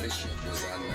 réfléchir deux ânes.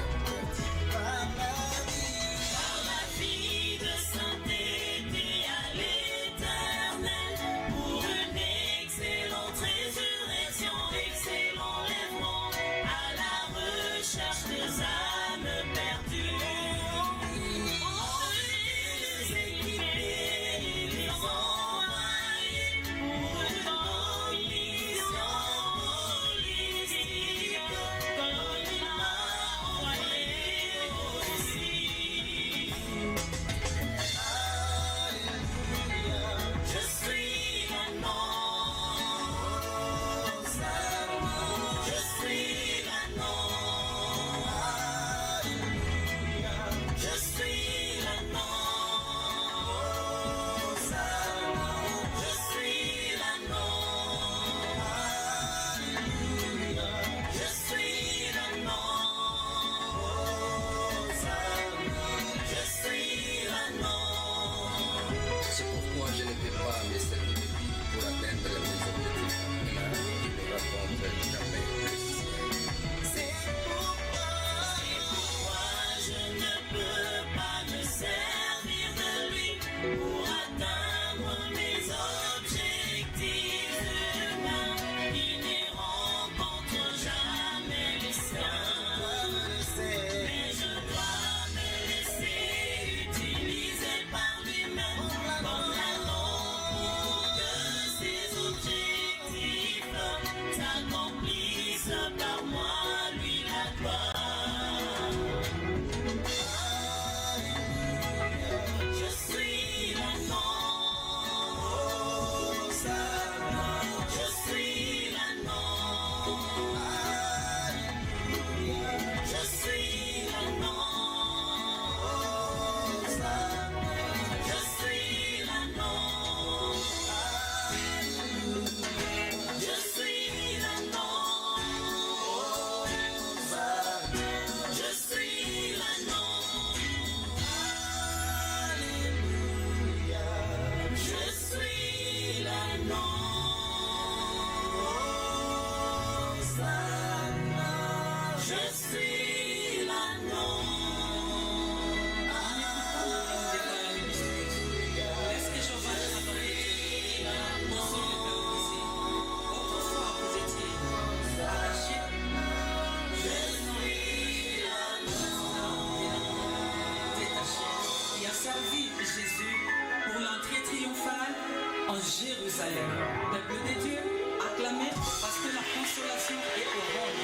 Jérusalem. Peuple de Dieu, acclamez parce que la consolation est au rôle.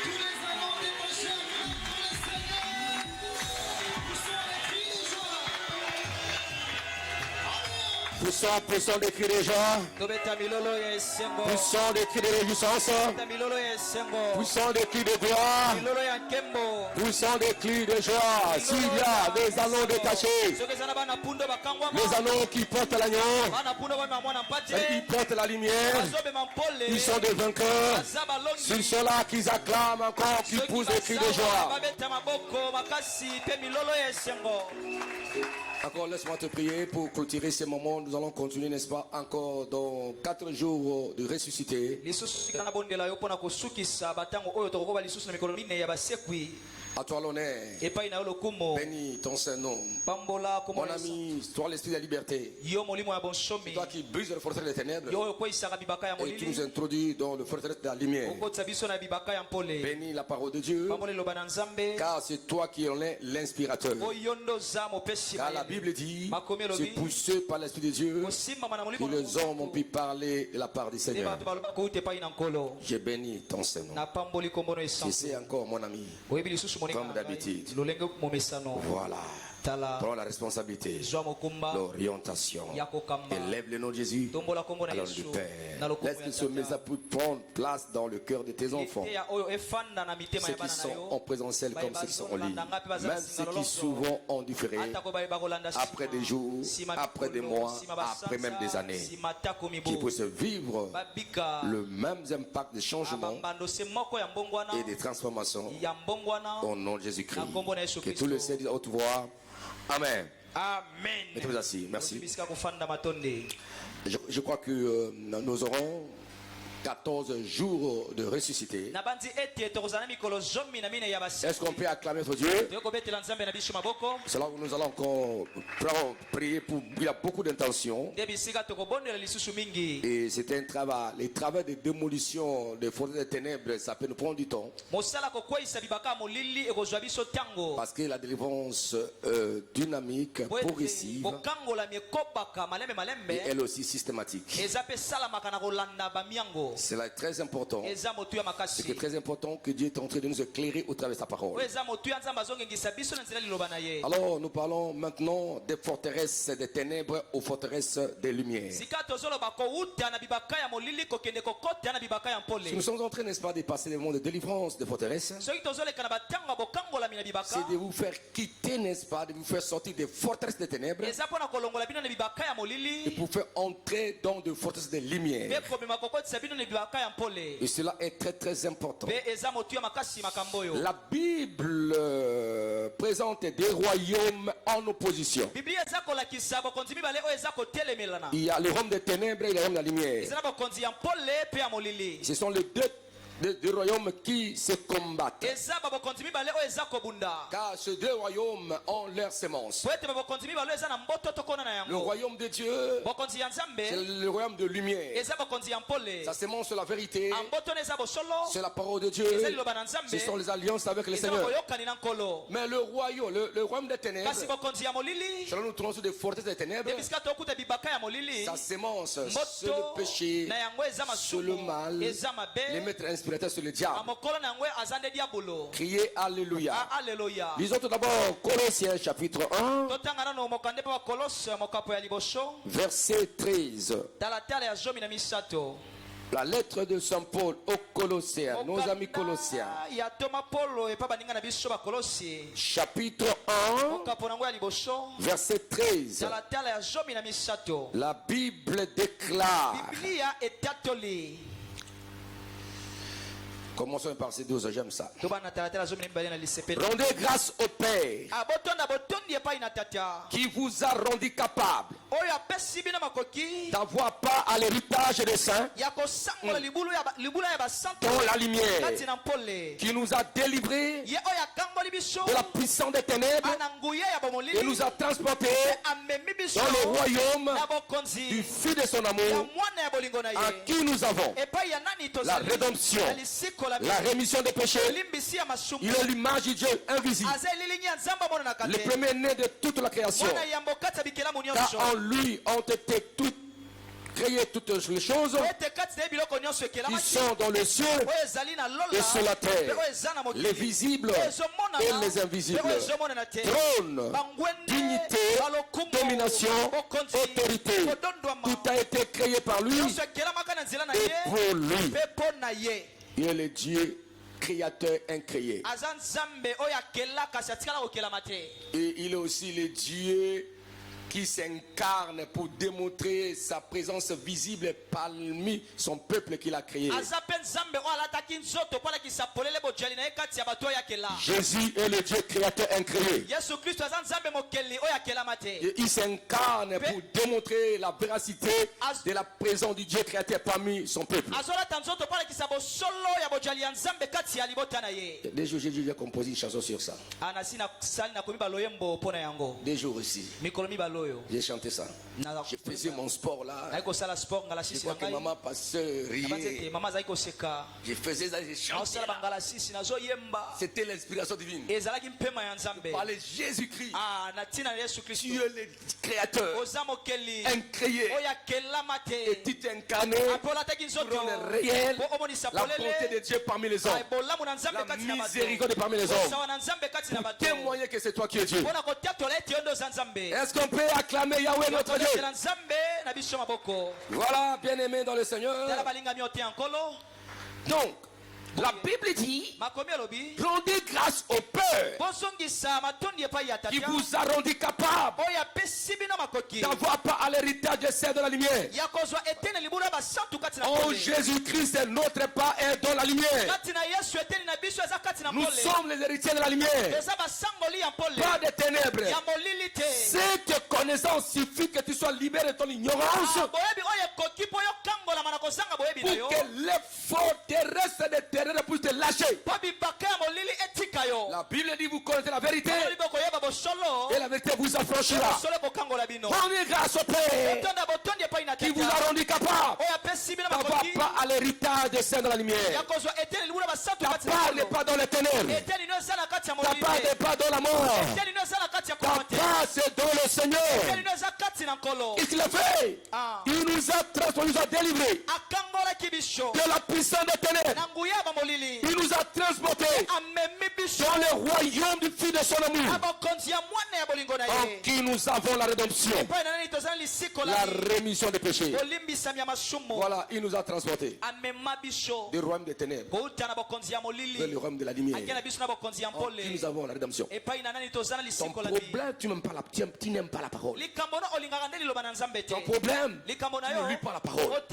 Tous les amants décrochés pour le Seigneur. Poussons des cris de joie. Poussons des cris de réjouissance. Poussons des cris de gloire. Poussons des cris de joie. S'il y a des anneaux détachés, les anneaux qui portent l'agneau, qui portent la lumière, ils sont des vainqueurs. S'ils sont là, qu'ils acclament encore, qu'ils poussent des cris de joie. Encore laisse-moi te prier pour clôturer ces moments. Nous allons continuer, n'est-ce pas, encore dans 4 jours de ressuscité. À toi l'honneur. Bénis ton Saint-Nom. Mon ami, toi l'esprit de la liberté. C'est toi qui brise le forteresse des ténèbres. Et tu nous introduis dans le forteresse de la lumière. Bénis la parole de Dieu. Car c'est toi qui en es l'inspirateur. Car la Bible dit, c'est poussé par l'esprit de Dieu que les hommes ont pu parler de la part du Seigneur. J'ai béni ton Saint-Nom. Je sais encore, mon ami, comme d'habitude. Voilà. Prends la responsabilité, l'orientation. Élève le nom de Jésus à l'ordre du Père. Laisse que ce message prendre place dans le cœur de tes enfants. Ceux qui sont en présentiel comme ceux qui sont en ligne. Même ceux qui souvent ont différé. Après des jours, après des mois, après même des années. Qui puissent vivre le même impact de changement et de transformation au nom de Jésus-Christ. Que tout le ciel dise à haute voix. Amen. Amen. Mettez-vous assis. Merci. Je crois que nous aurons 14 jours de ressuscité. Est-ce qu'on peut acclamer notre Dieu? C'est là où nous allons encore prier pour. Il y a beaucoup d'intentions. Et c'est un travail. Les travaux de démolition des forces des ténèbres, ça peut nous prendre du temps. Parce que la délivrance dynamique, progressive, et elle aussi systématique. C'est là très important. C'est très important que Dieu est en train de nous éclairer au travers de sa parole. Alors nous parlons maintenant des forteresses des ténèbres aux forteresses des lumières. Si nous sommes en train, n'est-ce pas, de passer le monde de délivrance des forteresses, c'est de vous faire quitter, n'est-ce pas, de vous faire sortir des forteresses des ténèbres et pour faire entrer dans des forteresses des lumières. Et cela est très très important. La Bible présente des royaumes en opposition. Il y a le royaume des ténèbres et le royaume de la lumière. Ce sont les deux royaumes qui se combattent. Car ces deux royaumes ont leur sémence. Le royaume de Dieu, c'est le royaume de lumière. Sa sémence, c'est la vérité. C'est la parole de Dieu. Ce sont les alliances avec le Seigneur. Mais le royaume des ténèbres, selon nous trouvons sur des forteresses des ténèbres, sa sémence, c'est le péché, c'est le mal, les maîtres inspirés sur le diable. Criez Alléluia. Lisons tout d'abord Colossiens chapitre 1, verset 13. La lettre de Saint Paul aux Colossiens, nos amis Colossiens. Chapitre 1, verset 13. La Bible déclare. Commençons par ces 12, j'aime ça. Rendez grâce au Père qui vous a rendu capable d'avoir part à l'héritage des saints dans la lumière, qui nous a délivrés de la puissance des ténèbres et nous a transportés dans le royaume du Fils de son amour, en qui nous avons la rédemption, la rémission des péchés. Il est l'image du Dieu invisible, le premier-né de toute la création, car en lui ont été créées toutes les choses qui sont dans les cieux et sur la terre, les visibles et les invisibles. Trône, dignité, domination, autorité, tout a été créé par lui et pour lui. Il est le Dieu créateur incréé. Et il est aussi le Dieu qui s'incarne pour démontrer sa présence visible parmi son peuple qu'il a créé. Jésus est le Dieu créateur incréé. Et il s'incarne pour démontrer la véracité de la présence du Dieu créateur parmi son peuple. Des jours, j'ai composé une chanson sur ça. Des jours aussi. J'ai chanté ça. Je faisais mon sport là. Je crois que maman passait riait. Je faisais ça, je chantais. C'était l'inspiration divine. Par Jésus-Christ. Tu es le créateur incréé. Et tu t'es incarné pour le réel, la bonté de Dieu parmi les hommes, la miséricorde parmi les hommes, pour témoigner que c'est toi qui es Dieu. Est-ce qu'on peut acclamer Yahweh notre Dieu? Voilà, bien-aimé dans le Seigneur. Donc, La Bible dit, rendez grâce au Père qui vous a rendu capable d'avoir part à l'héritage des saints de la lumière. Oh, Jésus-Christ est notre part et dans la lumière. Nous sommes les héritiers de la lumière, pas des ténèbres. Cette connaissance suffit que tu sois libéré de ton ignorance pour que l'effort terrestre des terres puisse te lâcher. La Bible dit vous connaissez la vérité et la vérité vous affranchira. Rendez grâce au Père qui vous a rendu capable d'avoir part à l'héritage des saints de la lumière. Ta part n'est pas dans les ténèbres. Ta part n'est pas dans la mort. Ta part c'est dans le Seigneur. Qu'est-ce qu'il a fait? Il nous a transformés, il nous a délivrés de la puissance des ténèbres. Il nous a transportés dans le royaume du Fils de son amour, en qui nous avons la rédemption, la rémission des péchés. Voilà, il nous a transportés du royaume des ténèbres vers le royaume de la lumière, en qui nous avons la rédemption. Ton problème, tu n'aimes pas la parole. Ton problème, tu ne lis pas la parole.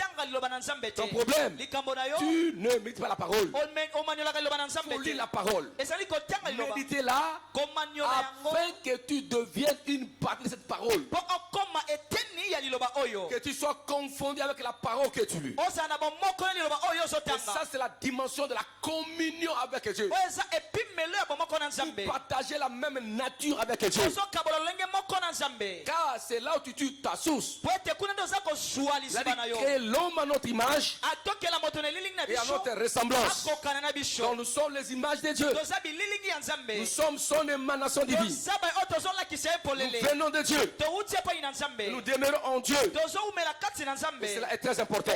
Ton problème, tu ne médites pas la parole. Il faut lire la parole. Méditez-la afin que tu deviennes une partie de cette parole. Que tu sois confondu avec la parole que tu lis. Et ça, c'est la dimension de la communion avec Dieu. Vous partagez la même nature avec Dieu. Car c'est là où tu ta source. Créer l'homme à notre image et à notre ressemblance. Donc nous sommes les images de Dieu. Nous sommes son émanation divine. Nous venons de Dieu. Nous demeurons en Dieu. Et cela est très important.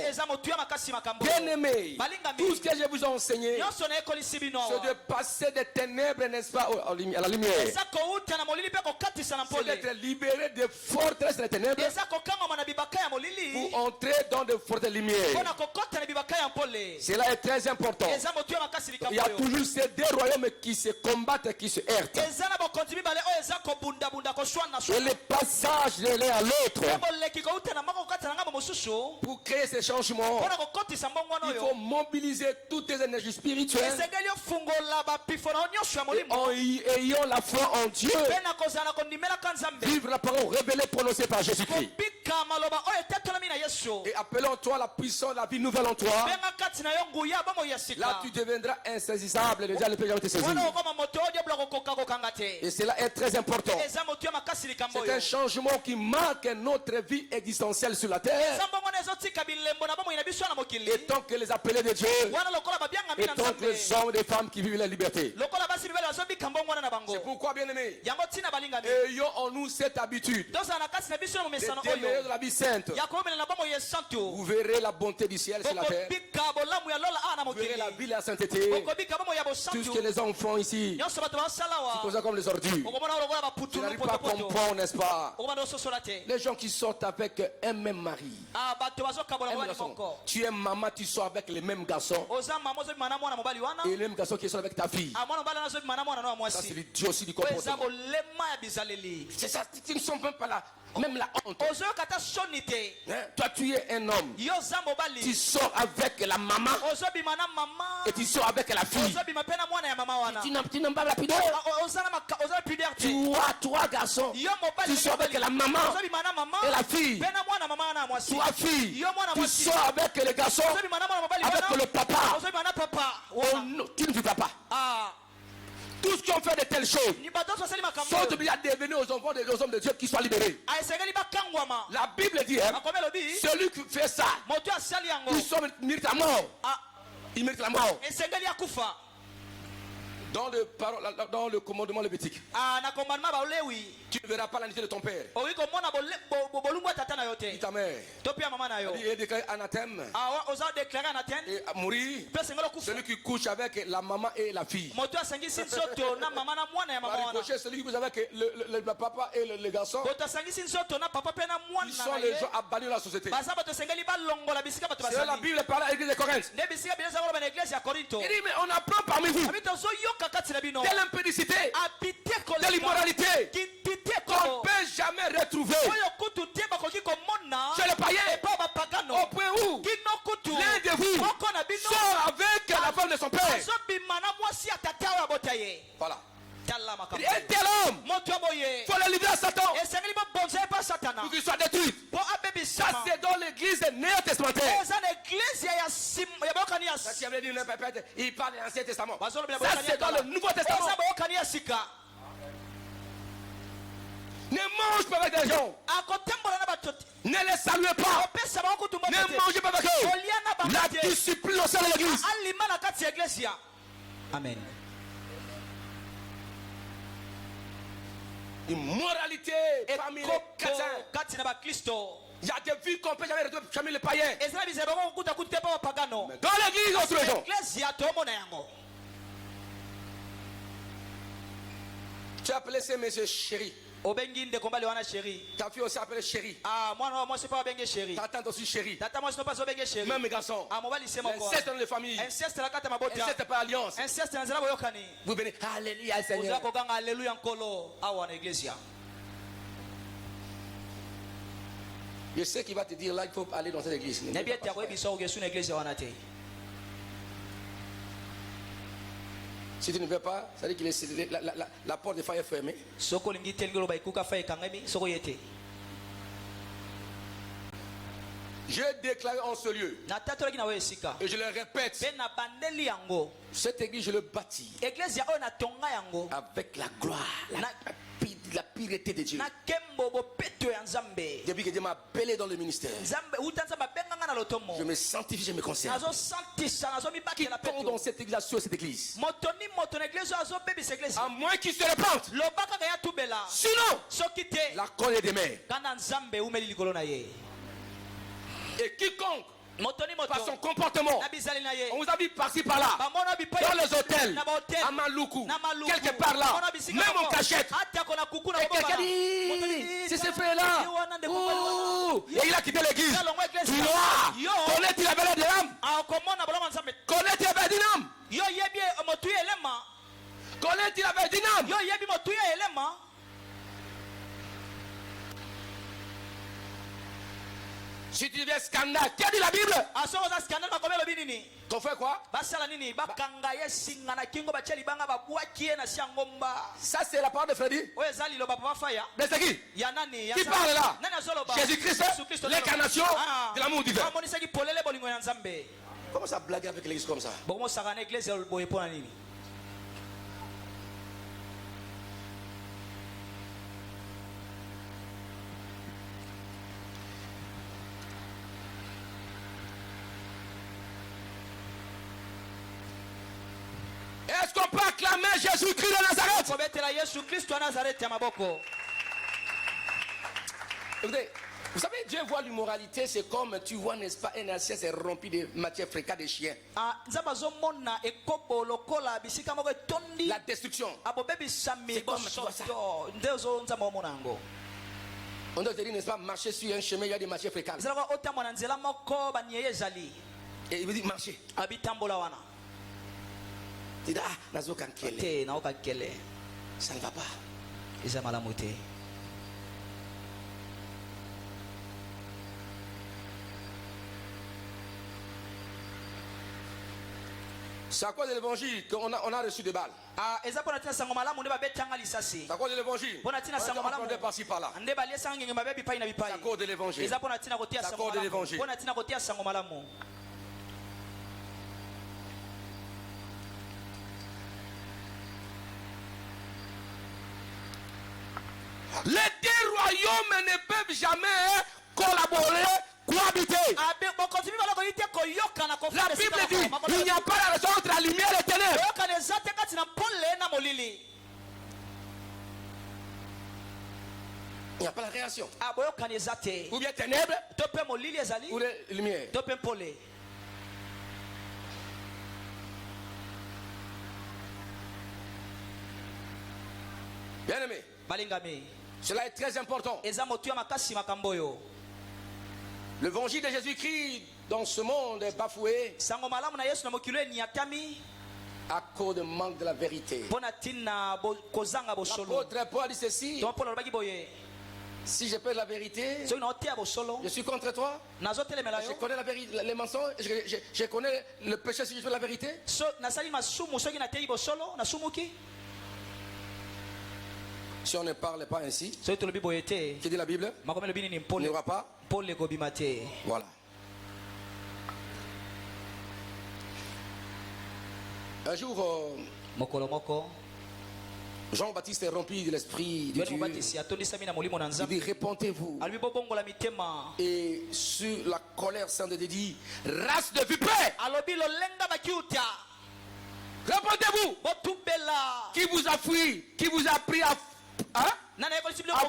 Bien aimé, tout ce que je vous ai enseigné, c'est de passer des ténèbres, n'est-ce pas, à la lumière. C'est d'être libéré des forteresses des ténèbres pour entrer dans de fortes lumières. Cela est très important. Il y a toujours ces deux royaumes qui se combattent et qui se heurtent. Et le passage de l'un à l'autre, pour créer ces changements, il faut mobiliser toutes les énergies spirituelles et ayant la foi en Dieu, vivre la parole révélée prononcée par Jésus-Christ. Et appelons-toi la puissance, la vie nouvelle en toi. Là tu deviendras insaisissable. Déjà le péché a été saisi. Et cela est très important. C'est un changement qui marque notre vie existentielle sur la terre. Et tant que les appelés de Dieu, et tant que les hommes et les femmes qui vivent la liberté. C'est pourquoi, bien aimé, ayons en nous cette habitude de demeurer de la vie sainte. Vous verrez la bonté du ciel sur la terre. Vous verrez la vie et la sainteté. Tout ce que les enfants ici, c'est comme ça comme les ordures. Tu n'arrives pas à comprendre, n'est-ce pas? Les gens qui sortent avec un même mari. Tu es maman, tu sors avec les mêmes garçons. Et les mêmes garçons qui sont avec ta fille. Ça, c'est l'idiotie du comportement. C'est ça, tu ne sens même pas là. Même la honte. Hein? Toi tu es un homme. Tu sors avec la maman. Et tu sors avec la fille. Tu n'aimes pas la pudeur. Toi garçon. Tu sors avec la maman et la fille. Toi fille. Tu sors avec les garçons. Avec le papa. Oh, non, tu ne vivras pas. Tous ceux qui ont fait de telles choses sont obligés à devenir aux enfants des hommes de Dieu qui soient libérés. La Bible dit, hein, celui qui fait ça, il mérite la mort. Il mérite la mort. Dans le commandement lévitique, tu ne verras pas la nudité de ton père, ni ta mère. Il est déclaré anathème et mourir celui qui couche avec la maman et la fille. Celui qui couche avec le papa et le garçon, ils sont les gens abandonnés de la société. C'est la Bible parle à l'église de Corinthe. Il dit, mais on apprend parmi vous de l'impudicité, de l'immoralité qu'on ne peut jamais retrouver chez les païens, au point où l'un de vous sort avec la femme de son père. Voilà. Un tel homme, il faut le livrer à Satan pour qu'il soit détruit. Ça, c'est dans l'église néo-testamentaire. Il parle de l'Ancien Testament. Ça, c'est dans le Nouveau Testament. Ne mange pas avec des gens. Ne les saluez pas. Ne mangez pas avec eux. La discipline au sein de l'église. Amen. Immoralité parmi les chrétiens. Il y a des vies qu'on ne peut jamais retrouver parmi les païens. Mais dans l'église, on se rejoint. Tu as appelé ces messieurs chéris. Ta fille aussi appelée chérie. Ta tante aussi chérie. Même mes garçons. L'inceste dans les familles. Inceste par alliance. Vous venez, alléluia Seigneur. Je sais qu'il va te dire là, il faut aller dans cette église. Si tu ne veux pas, ça veut dire que la porte de fire est fermée. J'ai déclaré en ce lieu, et je le répète, cette église je le bâtis avec la gloire, la pureté de Dieu. Depuis que Dieu m'a appelé dans le ministère, je me sanctifie, je me conserve. Quittons dans cette église, sur cette église, à moins qu'il se répande. Sinon, la colle est des mers. Et quiconque, par son comportement, on vous a vu par-ci par-là, dans les hôtels, à Maloukou, quelque part là, même en cachette, et quelqu'un dit, c'est ce frère-là, et il a quitté l'église. Connais-tu la valeur de l'âme? Connais-tu la valeur d'une âme? Connais-tu la valeur d'une âme? Si tu deviens scandale, qu'a dit la Bible? Qu'on fait quoi? Ça c'est la parole de Freddy. Mais c'est qui? Qui parle là? Jésus-Christ, l'incarnation de l'amour divin. Comment ça blague avec l'église comme ça? Est-ce qu'on peut acclamer Jésus-Christ de Nazareth? Écoutez, vous savez, Dieu voit l'immoralité, c'est comme tu vois, n'est-ce pas, un assiette rempli de matière fréquente des chiens. La destruction. C'est comme tu vois ça. On doit te dire, n'est-ce pas, marcher sur un chemin, il y a des matières fréquentes. Et il veut dire marcher. Tu dis, ah, nazo kankele. Ça ne va pas. C'est à cause de l'évangile qu'on a reçu des balles. C'est à cause de l'évangile. On a par-ci par-là. C'est à cause de l'évangile. C'est à cause de l'évangile. Les deux royaumes ne peuvent jamais collaborer, cohabiter. La Bible dit il n'y a pas la raison entre la lumière et les ténèbres. Il n'y a pas la réaction. Ou bien ténèbres ou les lumières. Bien aimé, cela est très important. L'évangile de Jésus-Christ dans ce monde est bafoué à cause du manque de la vérité. L'apôtre Paul dit ceci: si je perds la vérité, je suis contre toi. Je connais la vérité, les mensonges, je connais le péché si je fais la vérité. Si on ne parle pas ainsi, qui dit la Bible, il n'y aura pas. Voilà. Un jour, Jean-Baptiste est rempli de l'esprit de Dieu. Il dit: répentez-vous. Et sur la colère sainte de Dieu dit: race de vipères, répentez-vous. Qui vous a fui, qui vous a pris à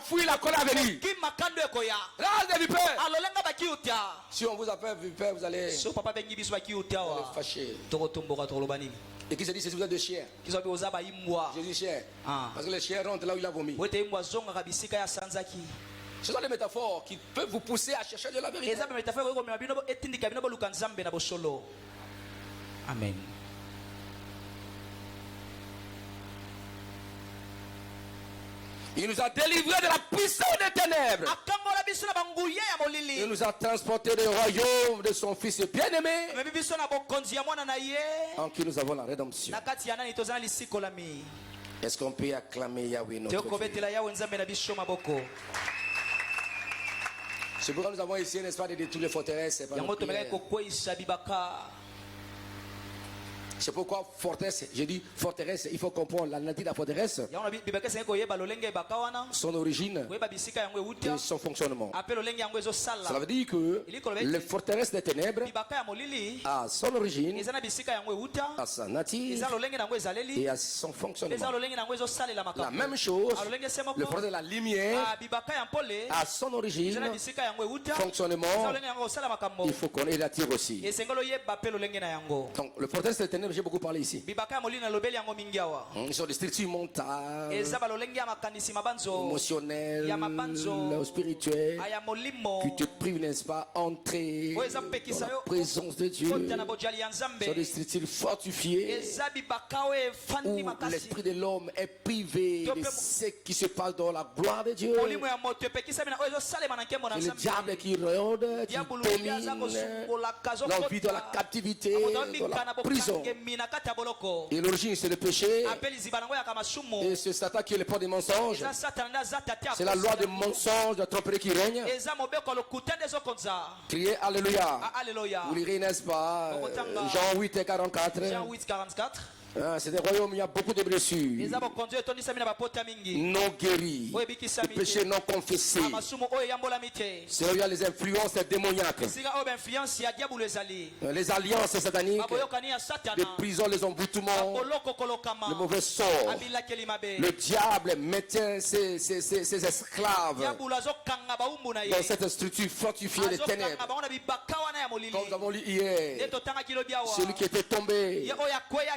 fuir la colère à venir. Race de vipères. Si on vous appelle vipère, vous allez fâcher. Et qui se dit: c'est vous êtes des chiens. Jésus chien. Parce que les chiens rentrent là où il a vomi. Ce sont des métaphores qui peuvent vous pousser à chercher de la vérité. Amen. Il nous a délivrés de la puissance des ténèbres. Il nous a transportés du royaume de son Fils bien-aimé, en qui nous avons la rédemption. Est-ce qu'on peut acclamer Yahweh notre Dieu? C'est pourquoi nous avons essayé, n'est-ce pas, de détruire les forteresses. C'est pourquoi forteresse, j'ai dit forteresse, il faut comprendre la nature de la forteresse, son origine et son fonctionnement. Cela veut dire que les forteresses des ténèbres a son origine, à sa nature et à son fonctionnement. La même chose, le forteresse de la lumière a son origine, fonctionnement, il faut connaître la tire aussi. Donc le forteresse des ténèbres, j'ai beaucoup parlé ici. Ils sont des structures mentales, émotionnelles, spirituelles, qui te privent, n'est-ce pas, entrer dans la présence de Dieu. Ce sont des structures fortifiées où l'esprit de l'homme est privé de ce qui se passe dans la gloire de Dieu. Et le diable qui rôde, qui domine l'envie de la captivité, de la prison. Et l'origine, c'est le péché. Et c'est Satan qui est le port des mensonges. C'est la loi des mensonges, de la tromperie qui règne. Criez Alléluia. Vous lirez, n'est-ce pas, Jean 8 et 44. C'est des royaumes où il y a beaucoup de blessures, non guéris, de péchés non confessés. C'est là où il y a les influences démoniaques, les alliances sataniques, les prisons, les emboutements, le mauvais sort. Le diable mettait ses esclaves dans cette structure fortifiée des ténèbres. Comme nous avons lu hier, celui qui était tombé,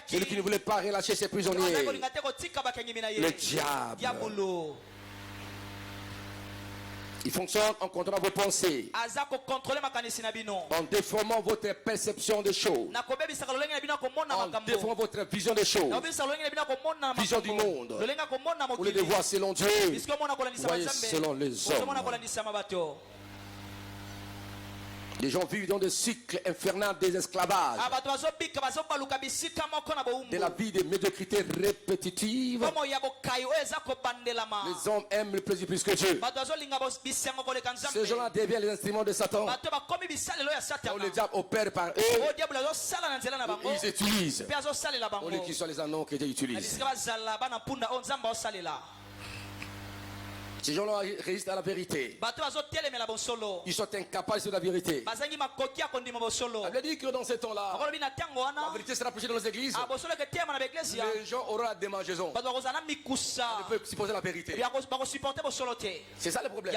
celui qui ne voulait pas relâcher ses prisonniers, le diable. Il fonctionne en contrôlant vos pensées, en déformant votre perception des choses, en déformant votre vision des choses, vision du monde. Vous voulez les voir selon Dieu, vous voyez selon les hommes. Les gens vivent dans des cycles infernaux des esclavages, de la vie de médiocrité répétitive. Les hommes aiment le plaisir plus que Dieu. Ces gens-là deviennent les instruments de Satan. Le diable opère par eux. Ils utilisent au lieu qu'ils soient les anneaux que Dieu utilise. Ces gens-là résistent à la vérité. Ils sont incapables de la vérité. La Bible dit que dans ces temps-là, la vérité sera prêchée dans nos églises. Les gens auront la démangeaison. Ils ne peuvent supporter la vérité. C'est ça le problème.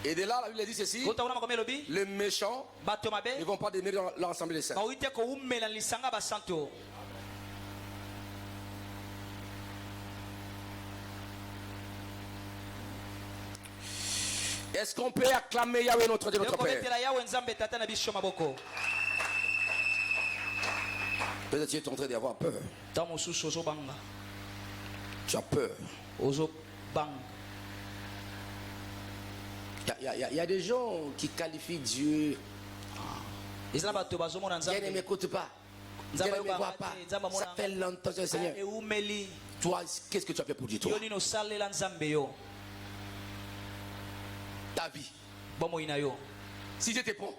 Et de là, la Bible dit ceci: les méchants ne vont pas demeurer dans l'ensemble des saints. Est-ce qu'on peut acclamer Yahweh notre Dieu, notre Père? Peut-être tu es en train d'avoir peur. Tu as peur. Il y a des gens qui qualifient Dieu. Dieu ne m'écoute pas. Dieu ne me voit pas. Ça fait longtemps, Seigneur. Toi, qu'est-ce que tu as fait pour Dieu, toi? Ta vie. Si je te prends,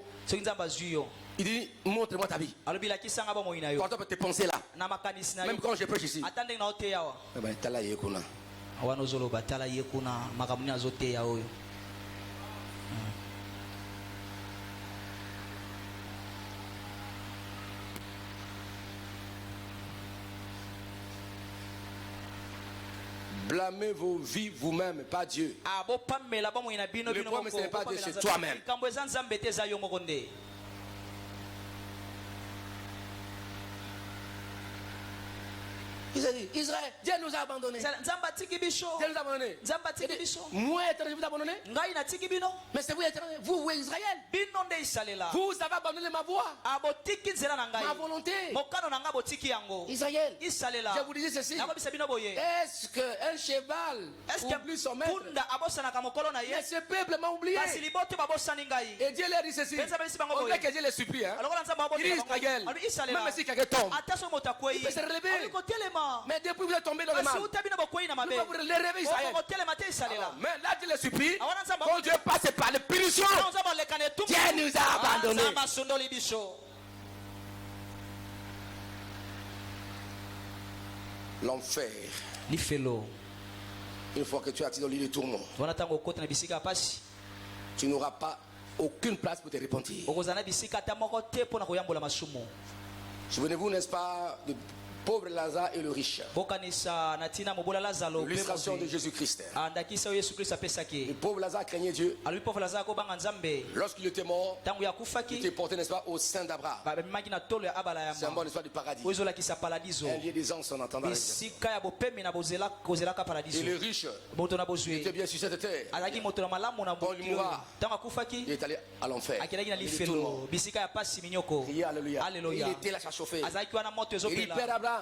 il dit montre-moi ta vie. Quand tu peux te penser là, même quand je prêche ici, blâmez vos vies vous-même, pas Dieu. Le problème, ce n'est pas Dieu, c'est toi-même. Israël, Dieu nous a abandonnés. Dieu nous a abandonnés. Moi, je vous ai abandonné. Mais c'est vous, vous Israël. Vous avez abandonné ma voix, ma volonté. Israël, je vous disais ceci: est-ce qu'un cheval oublie son maître? Mais ce peuple m'a oublié. Et Dieu leur dit ceci: on veut que Dieu les supplie. Il dit Israël, même si quelqu'un tombe, il peut se relever. Mais depuis vous êtes tombé dans le mal, vous pouvez vous relever, Israël. Mais là, Dieu les supplie. Quand Dieu passe par les punitions, Dieu nous a abandonnés. L'enfer. Une fois que tu es assis dans l'île de tourment, tu n'auras pas aucune place pour te repentir. Souvenez-vous, n'est-ce pas, de pauvre Lazare et le riche. L'illustration de Jésus-Christ. Le pauvre Lazare craignait Dieu. Lorsqu'il était mort, il était porté, n'est-ce pas, au sein d'Abraham. C'est un bon, n'est-ce pas, du paradis. Un lieu des anges en entendant. Et le riche, il était bien sur cette terre. Quand il mourra, il est allé à l'enfer. Alléluia. Il était là à chauffer. Il perd Abraham.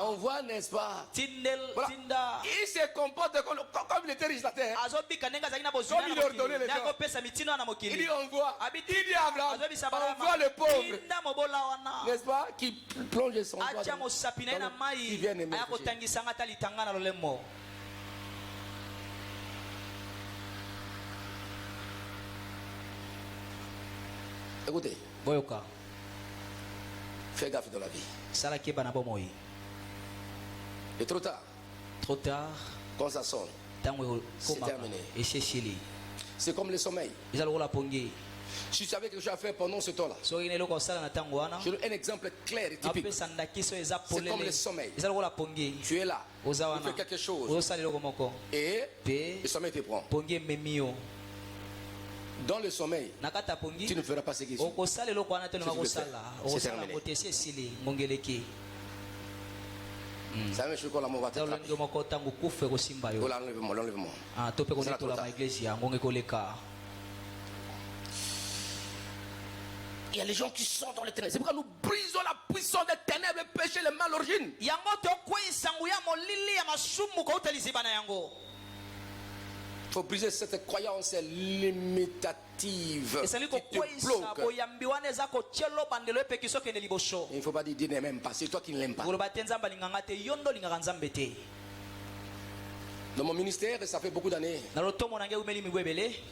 On voit, n'est-ce pas, voilà. Il se comporte comme il était riche la terre. Comme il ordonnait les gens. Il dit on voit. Il dit Abraham, on voit le pauvre, n'est-ce pas, qui plonge son doigt dans qui vient aimer. Écoutez, fais gaffe dans la vie. Et trop tard. Quand ça sonne, c'est terminé. C'est comme le sommeil. Si tu avais quelque chose à faire pendant ce temps-là, je donne un exemple clair et typique. C'est comme le sommeil. Tu es là, tu fais quelque chose et le sommeil te prend. Dans le sommeil, tu ne feras pas ce qu'il faut. C'est terminé. Ça me choque la mauvaise l'enlèvement. Il y a les gens qui sont dans les ténèbres. C'est pourquoi nous brisons la puissance des ténèbres, le péché, le mal, l'origine. Il faut briser cette croyance limitative qui te bloque. Il ne faut pas dire Dieu ne m'aime pas, c'est toi qui ne l'aimes pas. Dans mon ministère, ça fait beaucoup d'années,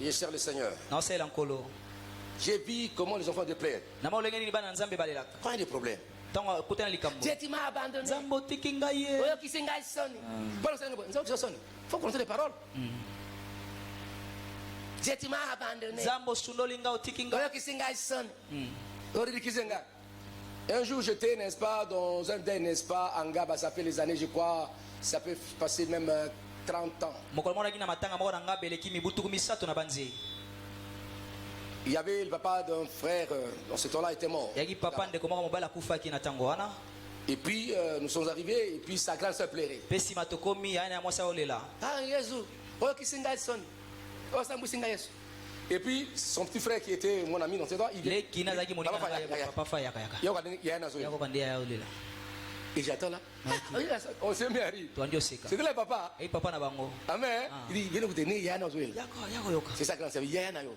je sers le Seigneur. J'ai vu comment les enfants de prière, quand il y a des problèmes, Dieu, tu m'as abandonné. Il faut connaître les paroles. Dieu, tu m'as abandonné. Un jour, j'étais, n'est-ce pas, dans un dé, n'est-ce pas, en Gaba, ça fait les années, je crois, ça peut passer même 30 ans. Il y avait le papa d'un frère, dans ce temps-là, était mort. Et puis, nous sommes arrivés, et puis sa grande soeur pleurait. Ah, Jésus, oh, qui s'engage son. Oh, ça me s'engage. Et puis, son petit frère qui était mon ami dans ce temps, il vient. Et j'attends là. On s'est mis à rire. C'était là, papa. Amen. Il dit, viens nous donner Yana Zoé. C'est ça que ça veut dire Yana Yo.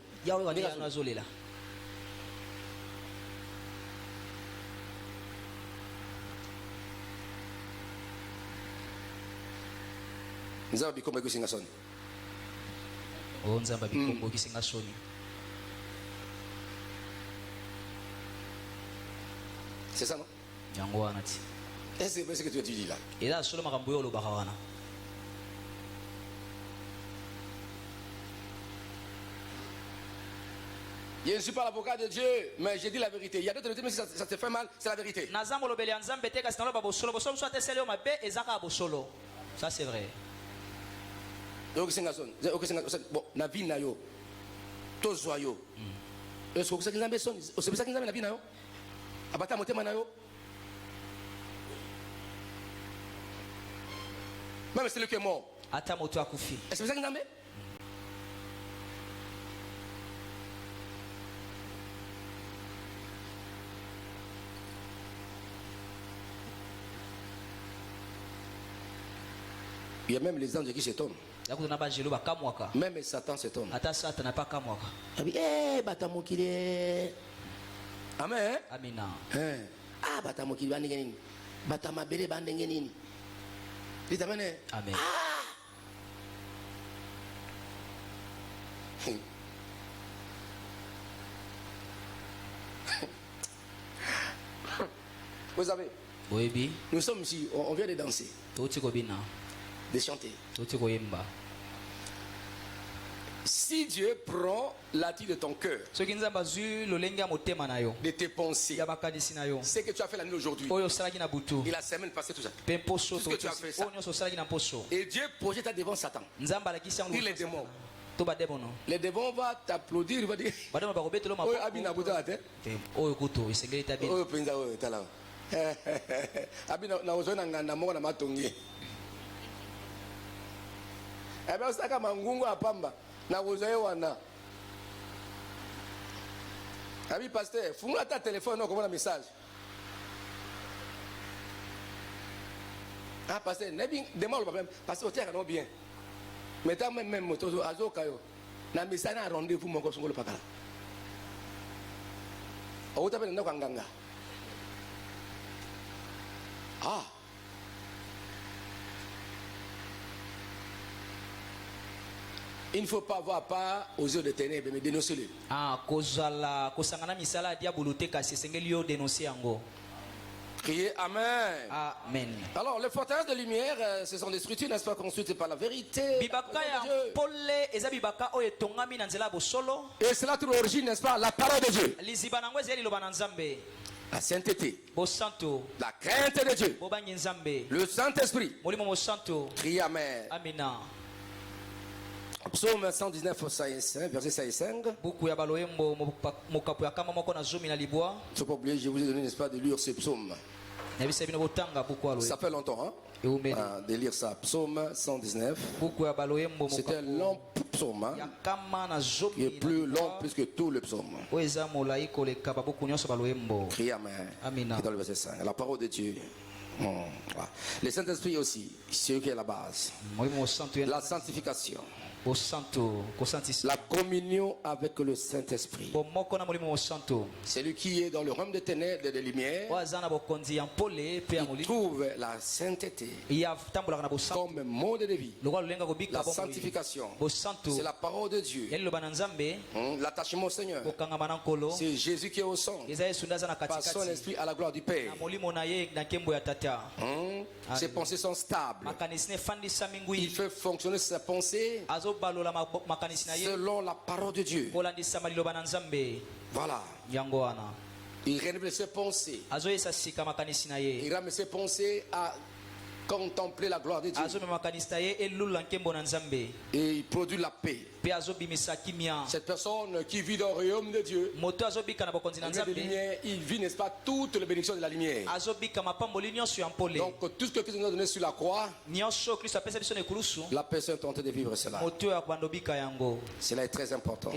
Nous avons become a son. C'est ça, non? C'est ce que tu étudies là. Je ne suis pas l'avocat de Dieu, mais j'ai dit la vérité. Il y a d'autres, mais si ça te fait mal, c'est la vérité. Ça c'est vrai. Bon, na vie na yo, to joyeux. Est-ce que vous savez que c'est ça qui nous a la vie na yo? Abata motema na yo. Même celui qui est mort. Ata moto akufi. Est-ce que ça qui nous a? Il y a même les anges qui s'étonnent. Même Satan s'étonne. Amen. Amina. Ah, batamokili bandenge nini? Batamabele bandenge nini? Dites amen. Amen. Vous savez, oui. Nous sommes ici, on vient de danser, de chanter. Si Dieu prend l'attitude de ton cœur, de tes pensées, ce que tu as fait la nuit aujourd'hui, et la semaine passée, tout ça, tout ce que tu as fait ça, et Dieu projette devant Satan, il les démons. Les démons vont t'applaudir, ils vont dire oh, Abina Bouta, oh, Pinza, oh, Tala. Abina, na ozona nganda mo na matongi. Ebe osaka mangungu apamba na ozoe wana. Abi pasteur, fungula ta téléphone comme un message. Ah pasteur, nebi demande le problème parce que tiens non bien. Mais tant même moto azo kayo. Na message na rendez-vous mon ko songolo pakala. O tape na kwanganga. Ah. Il ne faut pas avoir part aux yeux des ténèbres, mais dénoncer-le. Ah, kozala, kosangana misala diabolote kasi sengelio dénoncer ango. Criez Amen. Amen. Alors, les forteresses de lumière, ce sont des structures, n'est-ce pas, construites par la vérité. Et cela trouve origine, n'est-ce pas, la parole de Dieu. La sainteté, la crainte de Dieu, le Saint-Esprit. Criez Amen. Amina. Psaume 119, verset 5. Il ne faut pas oublier, je vous ai donné, n'est-ce pas, de lire ce psaume. Ça fait longtemps, hein, de lire ça. Psaume 119. C'est un long psaume, hein, qui est plus long plus que tout le psaume. Criez Amen. Et dans le verset 5. La parole de Dieu. Le Saint-Esprit aussi, c'est eux qui est la base. La sanctification. La communion avec le Saint-Esprit. Celui qui est dans le royaume des ténèbres et des lumières, il trouve la sainteté comme mode de vie. La sanctification, c'est la parole de Dieu. L'attachement au Seigneur, c'est Jésus qui est au centre, par son esprit à la gloire du Père. Ses pensées sont stables. Il fait fonctionner ses pensées selon la parole de Dieu. Voilà. Il renouvelle ses pensées. Il ramène ses pensées à contempler la gloire de Dieu. Et il produit la paix. Cette personne qui vit dans le royaume de Dieu, il vit, n'est-ce pas, toutes les bénédictions de la lumière. Donc tout ce que Christ nous a donné sur la croix, la personne est tentée de vivre cela. Cela est très important.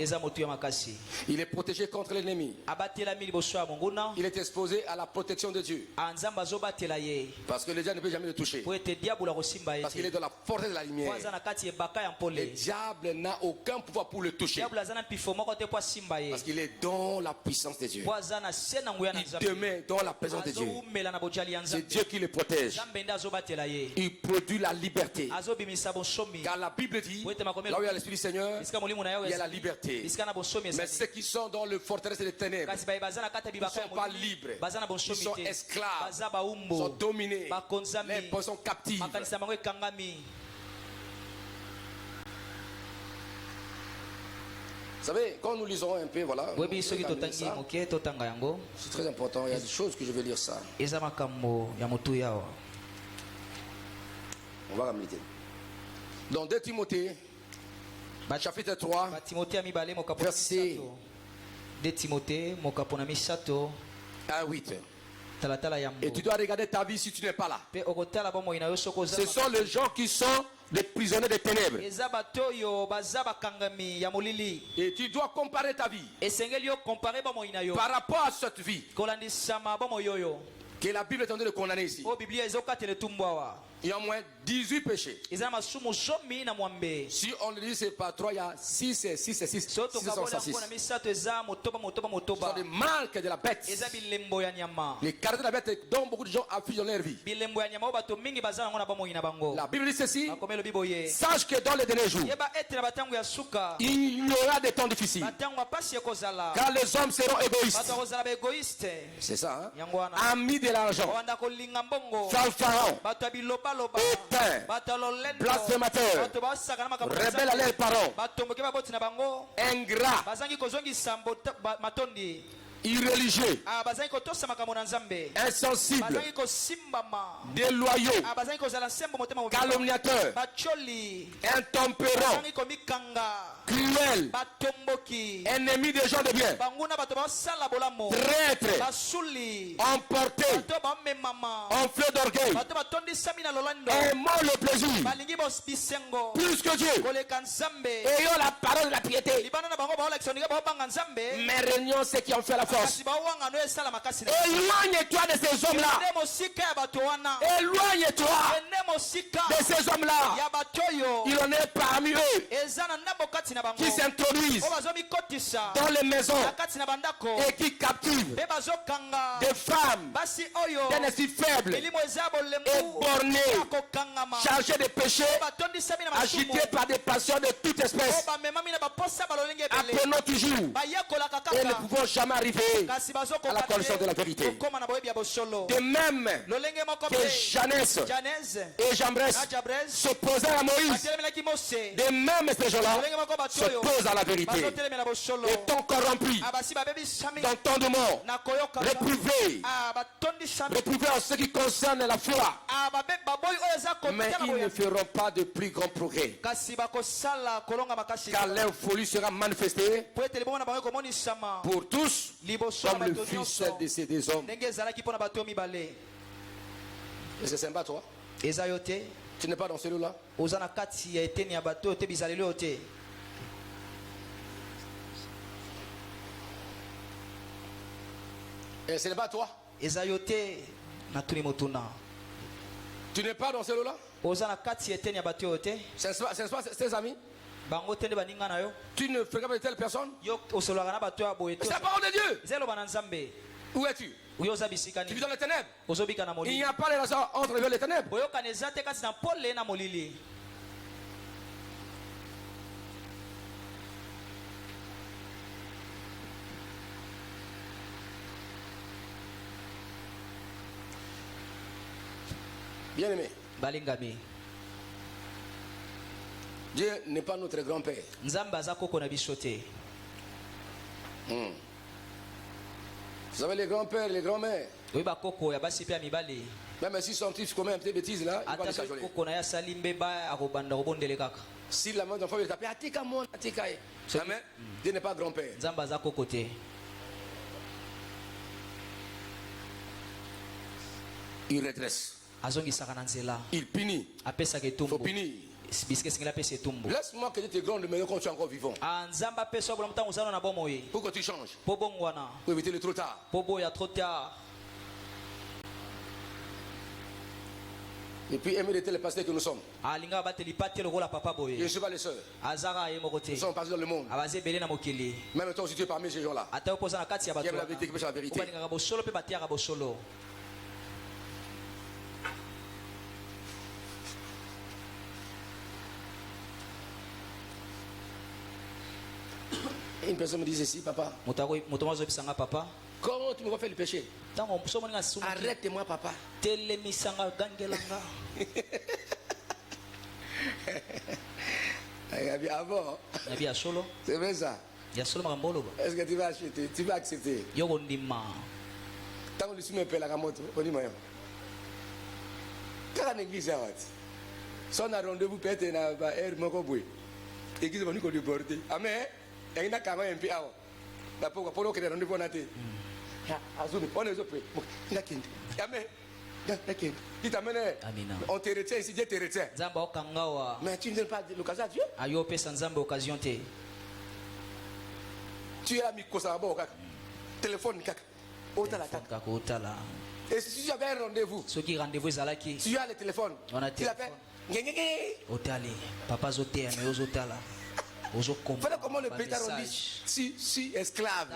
Il est protégé contre l'ennemi. Il est exposé à la protection de Dieu. Parce que le diable ne peut jamais le toucher. Parce qu'il est dans la force de la lumière. Le diable n'a aucun pouvoir pour le toucher. Parce qu'il est dans la puissance de Dieu. Il demeure dans la présence de Dieu. C'est Dieu qui le protège. Il produit la liberté. Car la Bible dit, là où il y a l'Esprit du Seigneur, il y a la liberté. Mais ceux qui sont dans le forteresse des ténèbres, ils ne sont pas libres. Ils sont esclaves. Ils sont dominés. Les personnes sont captives. Vous savez, quand nous lisons un peu, voilà, c'est très important. Il y a des choses que je vais lire ça. On va ramener. Dans 2 Timothée, chapitre 3, verset 1 8. Et tu dois regarder ta vie si tu n'es pas là. Ce sont les gens qui sont les prisonniers des ténèbres. Et tu dois comparer ta vie par rapport à cette vie que la Bible est en train de condamner ici. Il y a au moins 18 péchés. Si on le dit c'est pas 3, il y a 6 et 6 et 6. 6 Ce sont des marques de la bête. Les caractères de la bête dont beaucoup de gens affichent dans leur vie. La Bible dit ceci. Sache que dans les derniers jours, il y aura des temps difficiles. Car les hommes seront égoïstes. C'est ça, hein? Amis de l'argent, fanfarons, éteints, blasphémateurs, rebelles à leurs parents, ingrats, irréligieux, insensibles, déloyaux, calomniateurs, intempérants, cruels, ennemis des gens de bien, traîtres, emportés, enflés d'orgueil, aimant le plaisir plus que Dieu, ayant la parole de la piété, mais régnant ceux qui ont fait la force. Éloigne-toi de ces hommes-là. Éloigne-toi de ces hommes-là. Il en est parmi eux qui s'introduisent dans les maisons et qui captivent des femmes d'un esprit faible et borné, chargées de péchés, agitées par des passions de toute espèce. Apprenons toujours et ne pouvons jamais arriver à la connaissance de la vérité. De même que Janès et Jambres s'opposèrent à Moïse, de même ces gens-là s'opposent à la vérité. Étant corrompus d'entendement, réprouvés en ce qui concerne la foi, mais ils ne feront pas de plus grand progrès, car leur folie sera manifestée pour tous comme le fils de ces deux hommes. Et c'est sympa, toi? Tu n'es pas dans celui-là? Et ce n'est pas toi? Tu n'es pas dans celui-là? Ce n'est pas tes amis? Tu ne fréquentes pas de telle personne. C'est la parole de Dieu. Où es-tu? Tu vis dans les ténèbres. Il n'y a pas de raison entre les ténèbres. Bien aimé. Dieu n'est pas notre grand-père. Vous savez, les grands-pères, les grands-mères, même s'ils sont petits, comme un petit bêtise là, ils vont les cajoler. Si la main d'enfant veut taper, Atika mon, Atika. Amen. Dieu n'est pas grand-père. Il redresse. Il punit. Il faut punir. Laisse-moi que Dieu te gronde mais quand tu es encore vivant. Pour que tu changes. Pour éviter le trop tard. Et puis aimer les pasteurs que nous sommes. Je ne suis pas les seuls. Nous sommes partis dans le monde. Même toi aussi tu es parmi ces gens-là. Qui aiment la vérité, qui prêchent la vérité. Une personne me dit ceci, papa. Comment tu me vas faire le péché? Arrête-moi, papa. Avant, c'est vrai ça. Est-ce que tu vas acheter? Tu vas accepter? Tant que tu me payes la moto, on dit moi. Quand l'église est si on a rendez-vous, peut-être na air mon coboué. L'église va nous déborder. Amen. Et il a quand même un peu avant. La pauvre, pour que les rendez-vous naté. On est au prix. Il a qu'un. Amen. Il t'amène. On te retient ici, Dieu te retient. Mais tu ne donnes pas l'occasion à Dieu. Tu es ami Kosabo, téléphone, et si tu avais un rendez-vous, tu as le téléphone, tu l'appelles. Voilà comment le pétard dit si esclave.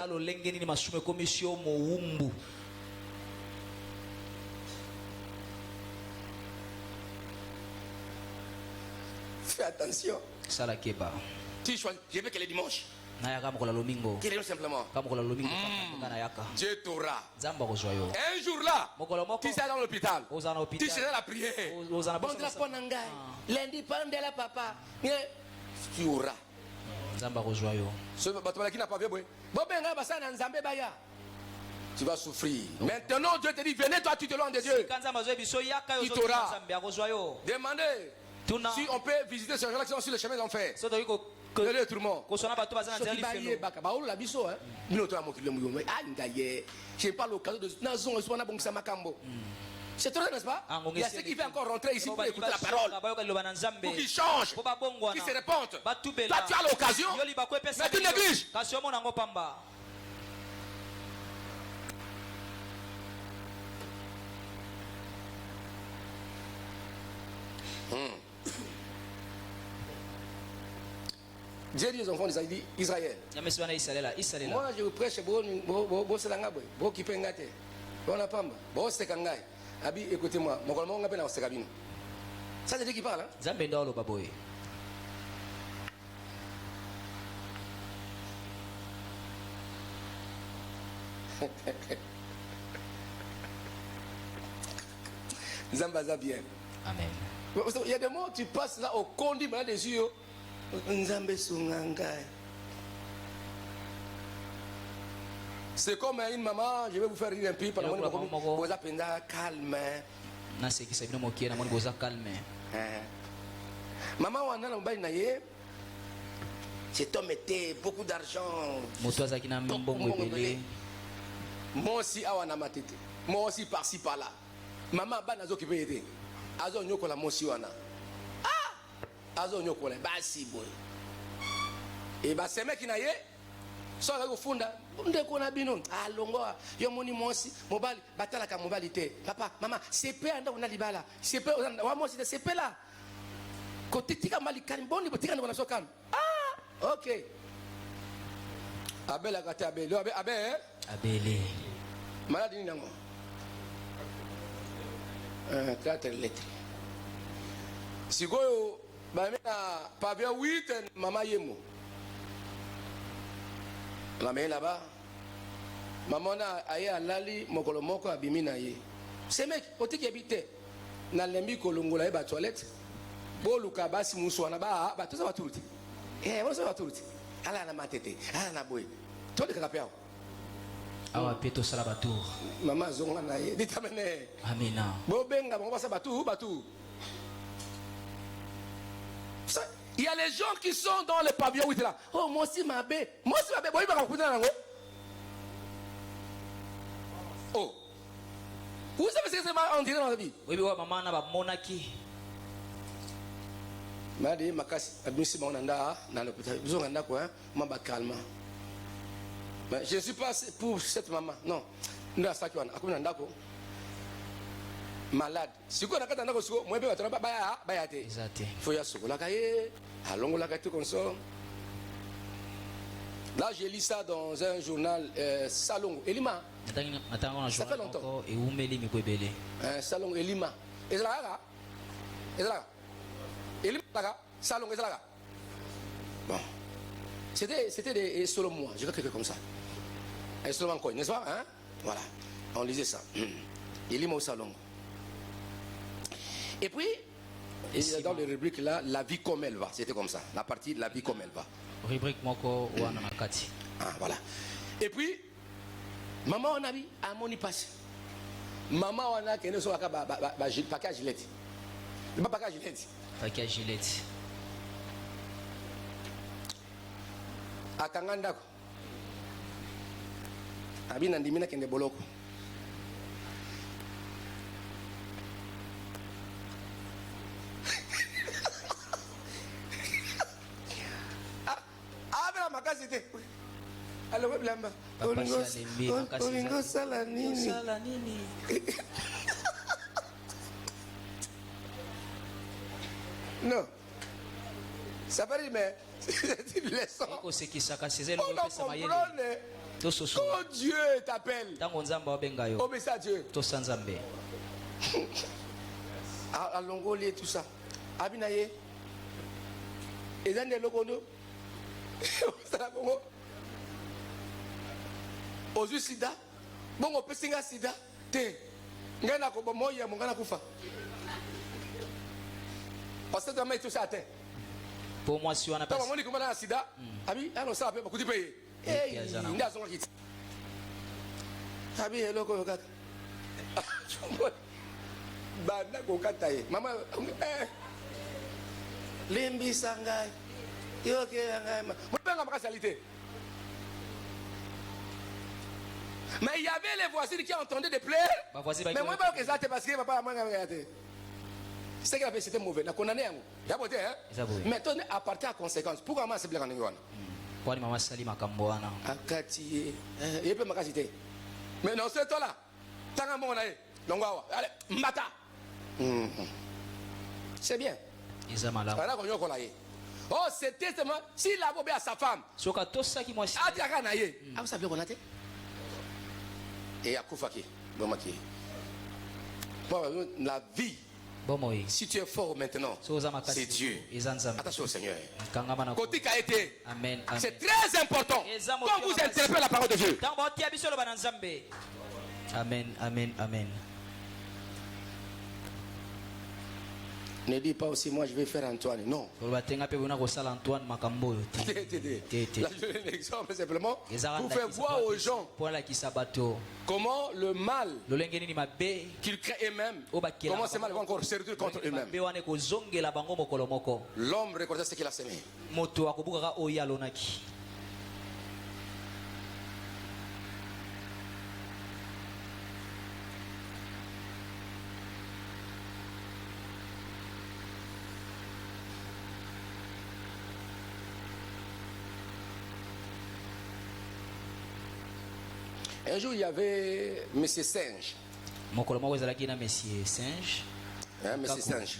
Fais attention. Tu choisis, je veux que les dimanches. Qu'il est simplement. Dieu t'aura. Un jour là, tu seras dans l'hôpital. Tu seras la prière. Lundi, pendant la papa. Tu auras. Tu vas souffrir. Maintenant, Dieu te dit, venez toi, tu te loin de Dieu. Tu t'auras. Demandez si on peut visiter ces gens-là qui sont sur le chemin d'enfer. Je pas l'occasion de c'est trop, n'est-ce pas? Il y a ceux qui veulent encore rentrer ici pour écouter la parole, pour qu'ils changent, qu'ils se répondent. Toi, tu as l'occasion, mais tu négliges. Dieu dit aux enfants d'Israël. Moi, je vous prêche, Abi, écoutez-moi, ça c'est Dieu qui parle. Hein? Zambaza bien. Amen. Il y a des mots, tu passes là au condi, maintenant des yeux. C'est comme une maman, je vais vous faire rire un peu pendant que vous appelez calme. Maman, on a cet homme était beaucoup d'argent. Moi aussi, moi aussi par-ci par-là. Maman, banazo qui peut aider. Azo nyoko la mosi wana. Ah! Azo nyoko la basi boy. Et bah c'est mec qui n'a yé. So la funda ndeko na bino alongoa yo moni mosi mobali batala ka mobali te papa mama c'est pe anda on a libala c'est pe wa mosi c'est pe là Kotitika malikani boni botika na sokan. Ah, OK. Abel akate Abel. Abel. Abele. Malade ni nango. 4 lettres. Sikoyo ba mena pavia 8 mama yemo. La main là-bas. Maman a aye alali mokolo moko abimi na ye. Ce mec otiki habite na lembi kolongola e ba toilette. Bo luka basi muswana ba toza baturuti. Woza baturuti. Ala na matete, ala na boy. Tole ka kapia. Awa peto sala batu. Maman zonga na ye ditamene. Amina. Bo benga bon basa batu. Il y a les gens qui sont dans le pavillon où là. Oh moi aussi ma bé. Boy ba ka nango. Oh. Vous savez ce que c'est en direct dans la vie? Oui, maman na ba monaki. Madi makasi abisi monanda dans l'hôpital. Besoin d'anda quoi, mamba calme. Mais je ne suis pas pour cette maman. Non. Nous ça qui on akuna ndako. Malade. Si ko nakata ndako siko, moi be batona ba te. Exact. Faut ya soko la kaye, alongo la kate comme ça. Là, j'ai lu ça dans un journal Salon Elima. Ça fait longtemps. Salon Elima. Elima, Salon Elima. Bon. C'était des Solomon. Je crois quelque chose comme ça. Un Solomon quoi, n'est-ce pas? Hein? Voilà. On lisait ça. Elima au salon. Et puis, dans les rubriques là, la vie comme elle va. C'était comme ça. La partie la vie comme elle va. Rubrique moko wana nakati. Ah voilà. Et puis maman on a vu à mon passe. Maman on a kene so aka paquet Gillette. Pas paquet Gillette. Paquet Gillette. Akanganda ko. Abi na ndimina kende boloko. Alors we blamba. Olingo sala nini? Non. Ça veut dire mais c'est une leçon. On comprend. Quand Dieu t'appelle. Obéis à Dieu. À Longolé tout ça. Abinaye. Et dans les locaux. Ozu sida bongo pesinga sida te ngana ko bomoya mongana kufa parce que demain tout ça te pour moi si on a pas moni ko na sida abi alors ça peut beaucoup de payer eh nda zonga kiti abi hello ko kaka banda ko kataye mama limbi sangai yo ke ngai mo benga makasalité. Mais il y avait les voisines qui entendaient des pleurs. Mais moi, je ne sais pas parce que papa m'a regardé. C'est que c'était mauvais. La condamné. Il y a beauté, hein? Mais toi, appartient à conséquence. Pourquoi moi, c'est bien en Angola? Pourquoi maman Salima Kamboana? Akati. Il peut m'acasiter. Mais non, c'est toi là. Tant que mon aïe. Longawa. Allez, mbata. C'est bien. Oh, c'était seulement s'il a obéi à sa femme. Ah, tu as gagné. Ah, vous savez qu'on a été? Et à Koufaki, la vie. Si tu es fort maintenant, c'est Dieu. Attention au Seigneur. C'est très important. Quand vous interprétez la parole de Dieu. Amen, amen, amen. Ne dis pas aussi, moi je vais faire Antoine. Non. La l'exemple simplement pour faire voir aux gens comment le mal qu'ils créent eux-mêmes, comment ce mal va encore servir contre eux-mêmes. L'homme récolte ce qu'il a semé. Un jour, il y avait M. Singe. M. Singe. Hein, M. Singe.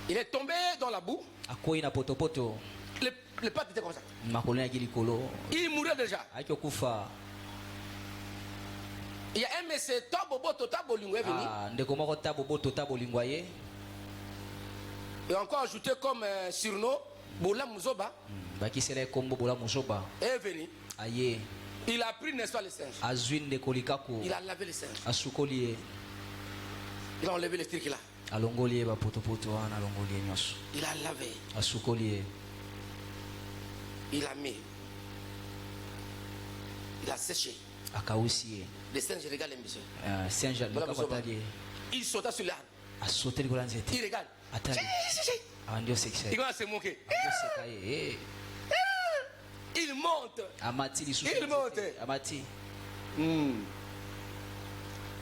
Il est tombé dans la boue. Les pattes étaient comme ça. Il mourait déjà. Il y a un monsieur Tabo Lingwe venu. Et encore ajouté comme surnom Bola Muzoba. Est venu. Il a pris, n'est-ce pas, les singes. Il a lavé les singes. Il a enlevé les trucs là. Il a lavé. Il a mis. Il a séché. Les singes regardent les messieurs. Il sauta sur l'arbre. Il regarde. Il commence à se moquer. Il monte. Il monte.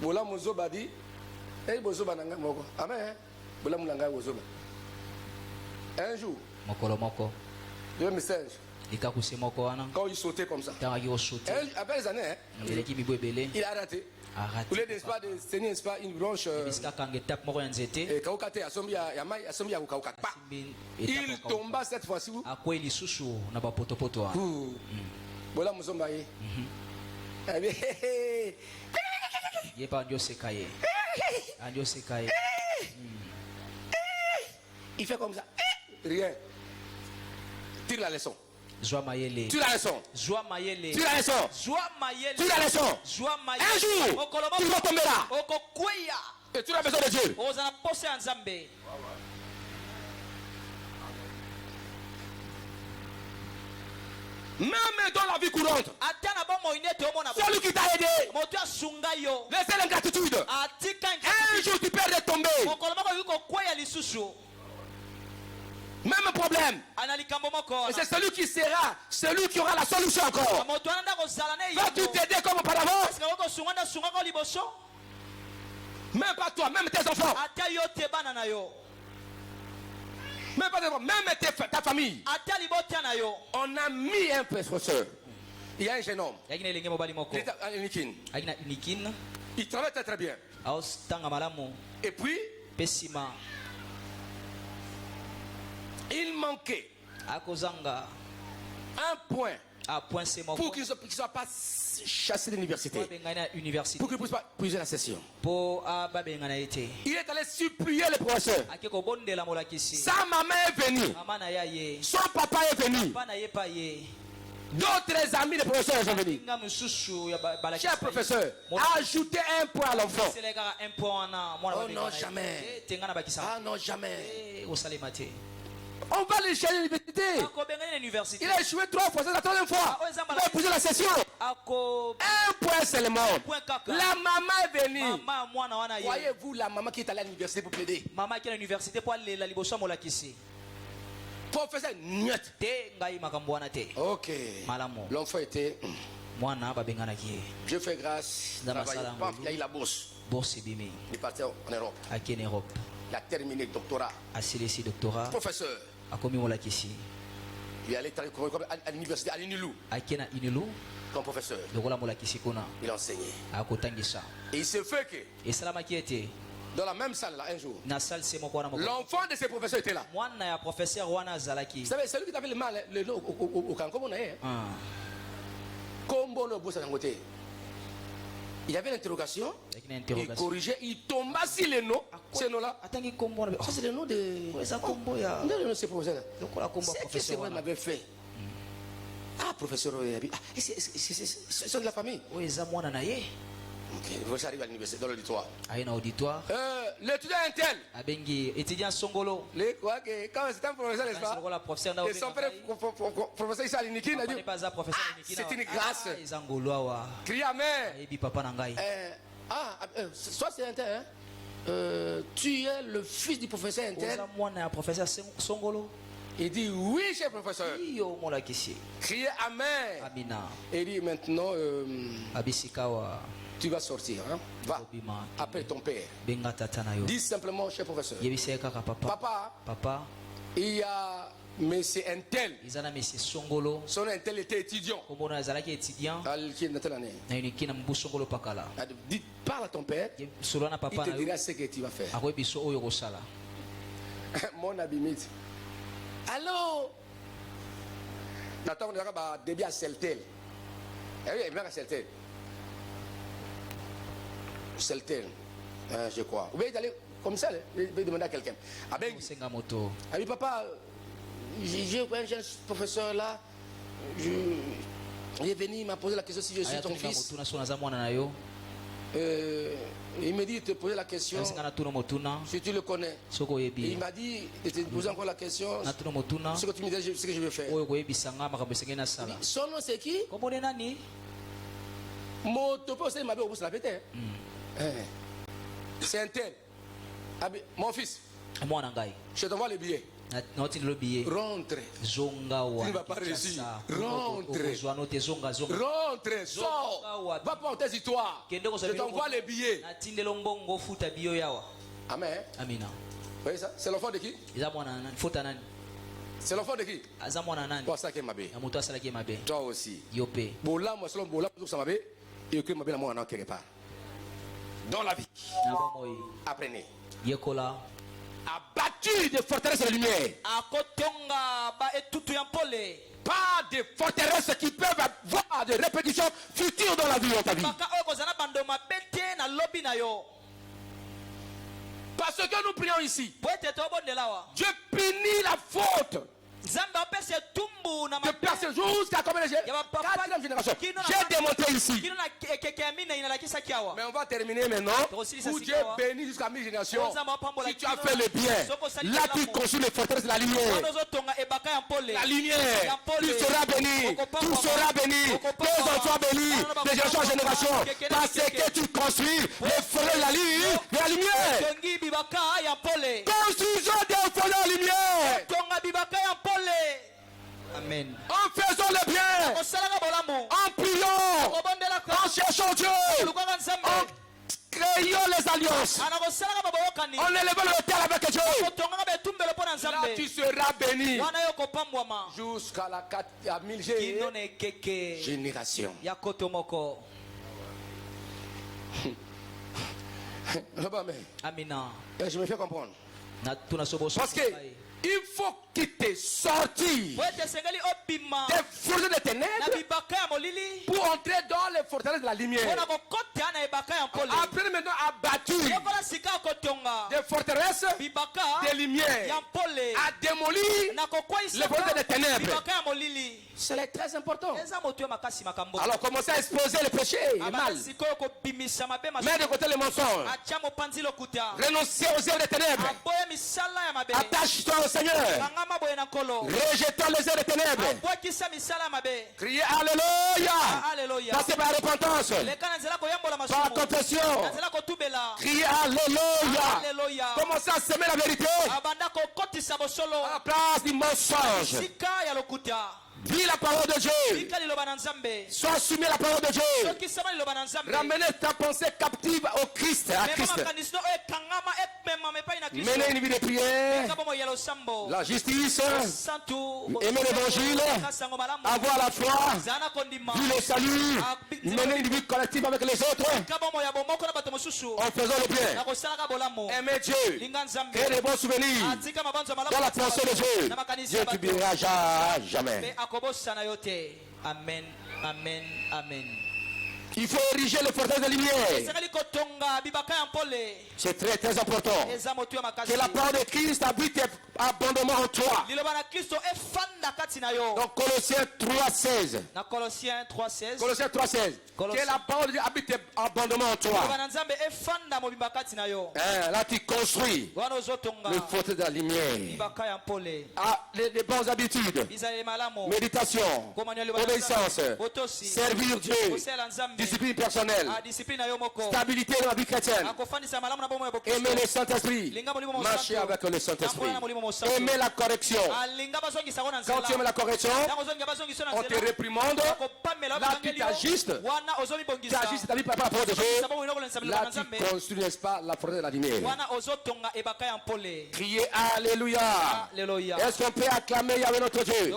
Bola Muzoba dit. Amen. Un jour, le message, quand il sautait comme ça, après les années, il a raté. Vous voulez n'est-ce pas de tenir, n'est-ce pas, une branche il tomba cette fois-ci. Voilà Muzomba. Il fait comme ça. Rien. Tire la leçon. Tire la leçon. Tire la leçon. Tire la leçon. Un jour, tu vas tomber là. Et tu as besoin de Dieu. Même dans la vie courante, celui qui t'a aidé, laissez l'ingratitude. Un jour tu peux retomber. Même problème. Et c'est celui qui sera, celui qui aura la solution encore. Vas-tu t'aider comme auparavant? Même pas toi, même tes enfants. Même pas tes enfants, même ta famille. On a mis un professeur. Il y a un jeune homme. Il est à Nikin. Il travaille très très bien. Et puis, il manquait un point pour qu'il ne soit pas chassé de l'université, pour qu'il ne puisse pas puiser la session. Il est allé supplier le professeur. Sa maman est venue, son papa est venu, d'autres amis des professeurs sont venus. Cher professeur, ajoutez un point à l'enfant. Oh non, jamais. Ah non, jamais. On va aller chercher l'université. Il a échoué 3 fois, c'est la 3e fois. Il va épouser la session. Un point seulement. La maman est venue. Voyez-vous la maman qui est allée à l'université pour plaider? Maman qui est à l'université pour aller à l'université. Professeur, niet. Ok. L'enfant était. Dieu fait grâce. Il a eu la bourse. Il est parti en Europe. Il a terminé le doctorat. Professeur. Il est allé à l'université à l'Inilou. Comme professeur. Il a enseigné. Et il se fait que dans la même salle là un jour, l'enfant de ses professeurs était là. Vous savez, celui qui avait le mal, le nom au camp, comme on est. Il y avait l'interrogation, il corrigeait, il tomba sur les noms, ces noms-là. Ça c'est le nom de... C'est le nom de ces professeurs. C'est que c'est vrai m'avait fait. Ah, professeur, c'est de la famille. Ok, j'arrive à l'université, dans l'auditoire. L'étudiant est tel. Quand c'est un professeur, n'est-ce pas? Et son père, professeur ici à l'Inikin, a dit c'est une grâce. Crie Amen. Soit c'est un tel, tu es le fils du professeur intel. Il dit oui, cher professeur. Criez Amen. Et il dit maintenant, tu vas sortir. Hein? Va, appelle ton père. Dis simplement, cher professeur. Papa, il y a monsieur Intel. Son Intel était étudiant. Dis, parle à ton père. Il te dira ce que tu vas faire. Mon abimite. Allô? Nathan, on a début à Celtel. Eh oui, bien à Celtel. Celtel, je crois. Vous voyez d'aller comme ça, je vais demander à quelqu'un. Ah ben, papa, j'ai un jeune professeur là. Il est venu, il m'a posé la question si je suis ton fils. Il m'a dit de te poser la question si tu le connais. Il m'a dit de te poser encore la question ce que tu me dis, ce que je veux faire. Son nom c'est qui? Mon topo c'est ma belle au la pété. C'est un tel. Mon fils, je t'envoie les billets. Rentre. Tu ne vas pas réussir. Rentre. Rentre. Sors. Va pour tes histoires. Je t'envoie les billets. Amen. Vous voyez ça? C'est l'enfant de qui? C'est l'enfant de qui? Toi, ça qui est ma belle. Toi aussi. Bola, moi, selon Bola, tout ça m'a belle. Et que ma belle, moi, en quelque part. Dans la vie. Apprenez. Abattu des forteresses de la lumière. Pas des forteresses qui peuvent avoir des répétitions futures dans la vie de ta vie. Parce que nous prions ici. Dieu punit la faute de personnes jusqu'à combien de génération. J'ai démontré ici. Mais on va terminer maintenant. Où Dieu bénit jusqu'à 1000 générations. Si tu as fait le bien, là tu construis les forteresses de la lumière. La lumière, tu seras béni. Tout sera béni. Tes enfants bénis. De génération en génération. Parce que tu construis les forteresses de la lumière. Construisons des forteresses de la lumière. Amen. En faisant le bien, en priant, en cherchant Dieu, en créant les alliances, en élevant le terre avec Dieu, là tu seras béni jusqu'à la 1000 générations. Amina. Je me fais comprendre. Parce que il faut quitter, sortir des forteresses des ténèbres pour entrer dans les forteresses de la lumière. Après maintenant à bâtir des forteresses des lumières, à démolir les forteresses des ténèbres. C'est très important. Alors commencez à exposer le péché et mal. Mettez de côté les mensonges. Renoncez aux œuvres des ténèbres. Attache-toi au Seigneur. Rejetons les œuvres des ténèbres. Criez Alléluia. Passez par repentance. Par confession. Criez Alléluia. Commencez à semer la vérité à la place du mensonge. Vis la parole de Dieu. Sois soumis à la parole de Dieu. Ramenez ta pensée captive au Christ, à Christ. Menez une vie de prière, la justice, aimer l'évangile, avoir la foi, vivre le salut, mener une vie collective avec les autres, en faisant le bien. Aimer Dieu, créer des bons souvenirs dans la pensée de Dieu. Dieu ne t'oubliera jamais. Amen, amen, amen. Il faut ériger les forteresses de lumière. C'est très très important. Que la parole de Christ habite abondamment en toi. Donc Colossiens 3:16. Colossiens 3:16. Que la parole de Dieu habite abondamment en toi. Là tu construis les forteresses de la lumière. Les bonnes habitudes. Méditation. Obéissance. Servir Dieu. Discipline personnelle, stabilité dans la vie chrétienne, aimer le Saint-Esprit, marcher avec le Saint-Esprit, aimer la correction. Quand tu aimes la correction, on te réprimande, là tu t'ajustes, tu ta vie par rapport à Dieu, là tu construis, n'est-ce pas, la forêt de la lumière. Criez Alléluia. Est-ce qu'on peut acclamer Yahweh notre Dieu?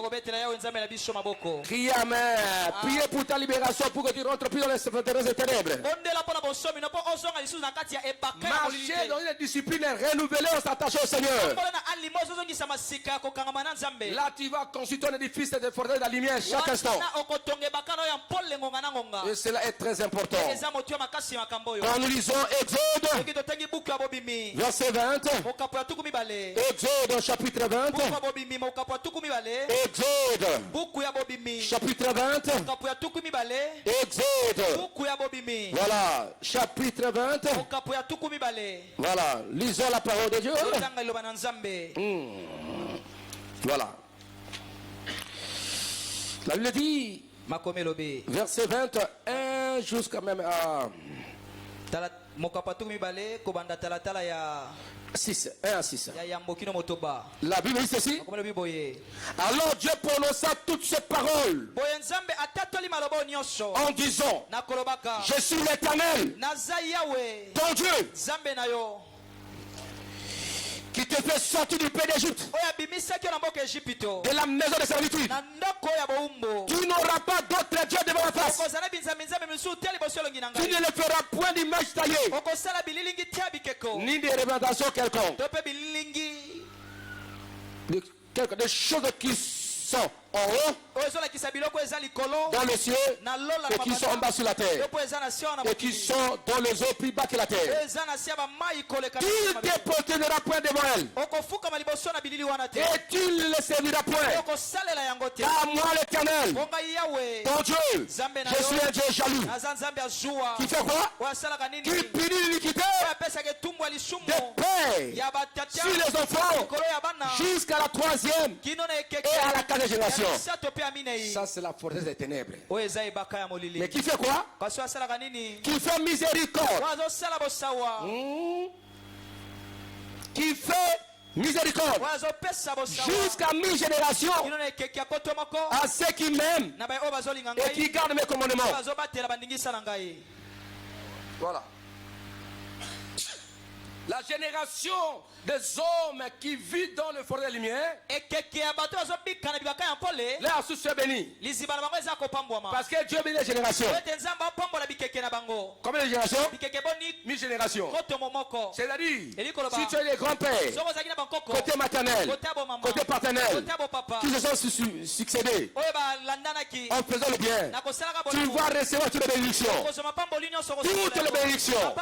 Criez Amen. Priez pour ta libération, pour que tu rentres plus dans les forteresses des ténèbres. Marcher dans une discipline renouvelée en s'attachant au Seigneur. Là, tu vas construire ton édifice de forteresse de la lumière chaque instant. Et cela est très important. Quand nous lisons Exode, verset 20, Exode chapitre 20, Exode chapitre 20, Exode, voilà, chapitre 20, voilà, lisons la parole de Dieu. Voilà. La Bible dit, verset 21 jusqu'à même à 6, 1 à 6. La Bible dit ceci. Alors Dieu prononça toutes ces paroles en disant, je suis l'Éternel, ton Dieu, qui te fait sortir du pays d'Égypte, de la maison de servitude. Tu n'auras pas d'autre Dieu devant la face. Tu ne le feras point d'image taillée, ni de représentation quelconque, des choses qui sont en haut, dans les cieux, et qui sont en bas sur la terre, et qui sont dans les eaux plus bas que la terre. Tu ne te prosterneras point devant elle, et tu ne le serviras point. Car moi l'Éternel, ton Dieu, je suis un Dieu jaloux, qui fait quoi? Qui punit l'iniquité des pères sur les enfants jusqu'à la 3e et à la 4e génération. Ça, c'est la forteresse des ténèbres. Mais qui fait quoi? Qui fait miséricorde. Qui fait miséricorde jusqu'à mi-génération à ceux qui m'aiment et qui gardent mes commandements. Voilà. La génération des hommes qui vivent dans le forêt de la lumière, là, sous ce béni. Parce que Dieu bénit les générations. Combien de générations? 1000 générations. C'est-à-dire, si tu es les grands-pères, côté maternel, côté paternel, qui se sont succédés en faisant le bien, tu vas recevoir toutes les bénédictions. Toutes les bénédictions.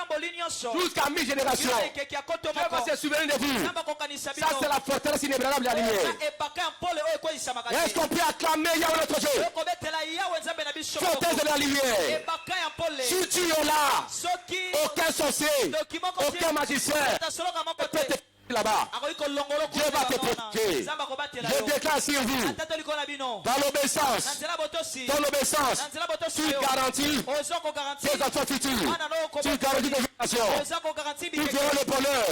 Jusqu'à 1000 générations. Dieu va se souvenir de vous. Ça, c'est la forteresse inébranlable de la lumière. Est-ce qu'on peut acclamer Yahweh notre Dieu? Forteresse de la lumière. Si tu es là, aucun sorcier, aucun magicien ne peut te là-bas. Dieu va te protéger. Je déclare sur vous, dans l'obéissance, tu garantis tes enfants futurs, tu garantis tes générations, tu verras le bonheur.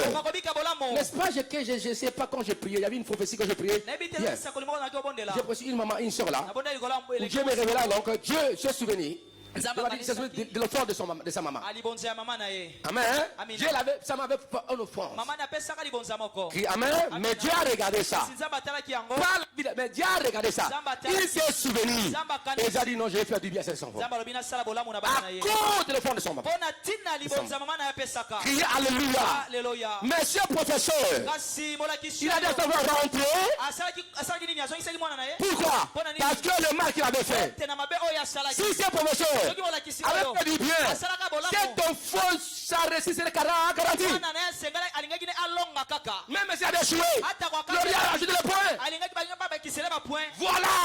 N'est-ce pas que je ne sais pas quand j'ai prié, il y avait une prophétie que j'ai prié. J'ai reçu une maman, une soeur là, où Dieu me révéla donc que Dieu se souvenait de l'offrande de sa maman. Amen. Dieu ça m'avait fait une offrande. Amen. Mais Dieu a regardé ça. Mais Dieu a regardé ça. Il s'est souvenu. Et il a dit non, je vais faire du bien à ses enfants. À cause de l'offrande de son maman. Criez Alléluia. Monsieur professeur, il a dit à son enfant rentrer. Pourquoi? Parce que le mal qu'il avait fait. Si c'est professeur, avec fait du bien, c'est ton faux récit, c'est le garanti. Même si elle a échoué, Gloria a rajouté le point. Voilà.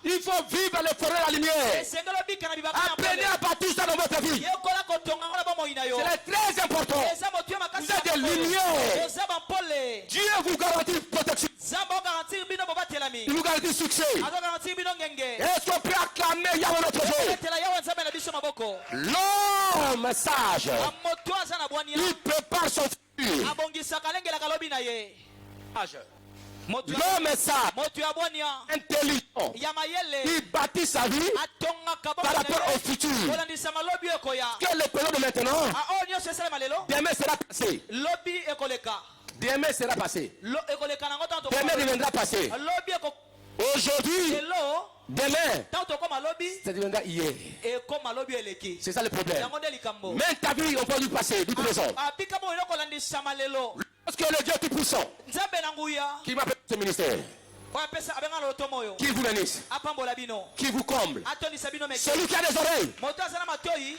Il faut vivre le forêt de la lumière. Apprenez à battre tout ça dans votre vie. C'est très important. Vous êtes des lumières. Dieu vous garantit protection. Il vous garantit succès. Est-ce qu'on peut acclamer Yahweh notre Dieu? L'homme sage, il prépare son futur. L'homme sage, intelligent, il bâtit sa vie par rapport au futur. Que le présent de maintenant, demain sera passé. Demain sera passé. Demain deviendra passé. Aujourd'hui, demain, hier. C'est ça le problème. Même ta vie, on peut lui passer du trésor. Parce que le Dieu Tout-Puissant qui m'appelle ce ministère, qui vous bénisse, qui vous comble, celui qui a des oreilles,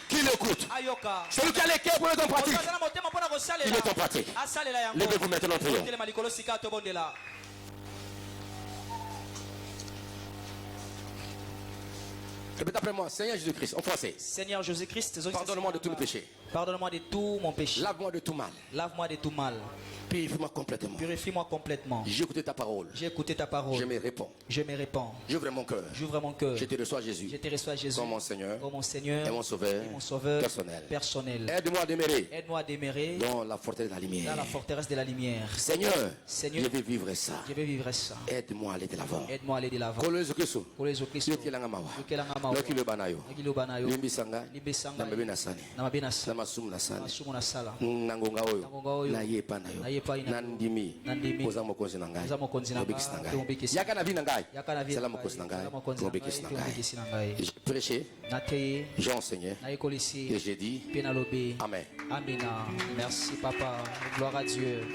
qui l'écoute, celui qui a les cœurs pour le temps pratique, il est en pratique. Levez-vous maintenant, prions. Répète après moi, Seigneur Jésus-Christ, en français. Seigneur Jésus-Christ, pardonne-moi de tous mes péchés. Pardonne-moi de tout mon péché. Lave-moi de tout mal. Lave-moi de tout mal. Purifie-moi complètement. Purifie-moi complètement. J'ai écouté ta parole. J'ai écouté ta parole. Je me réponds. Je me réponds. J'ouvre mon cœur. J'ouvre mon cœur. Je te reçois Jésus. Je te reçois Jésus. Comme mon Seigneur. Comme mon Seigneur. Et mon Sauveur. Et mon Sauveur. Personnel. Aide-moi à demeurer. Aide-moi à demeurer. Dans la forteresse de la lumière. Dans la forteresse de la lumière. Seigneur. Seigneur. Je vais vivre ça. Je vais vivre ça. Aide-moi à aller de l'avant. Aide-moi à aller de l'avant. Kolozo Kristo. Kolozo Kristo. Lokilo banayo. Limbisanga. Limbisanga. Na mebe nasani. Na mebe nasani. Na masumu nasani. Masumu nasala. Nangonga oyo. Na yepa nayo. Na yepa ina. Nandimi. Oza mokonzi na ngai. Oza mokonzi na ngai. Yaka na vie na ngai. Yaka na vie. C'est la mokonzi na ngai. Tobekisi na ngai. J'ai prêché. Nateye. J'ai enseigné. Nayekolisi. Et j'ai dit. Penalobe. Amen. Amina. Merci papa. Gloire à Dieu.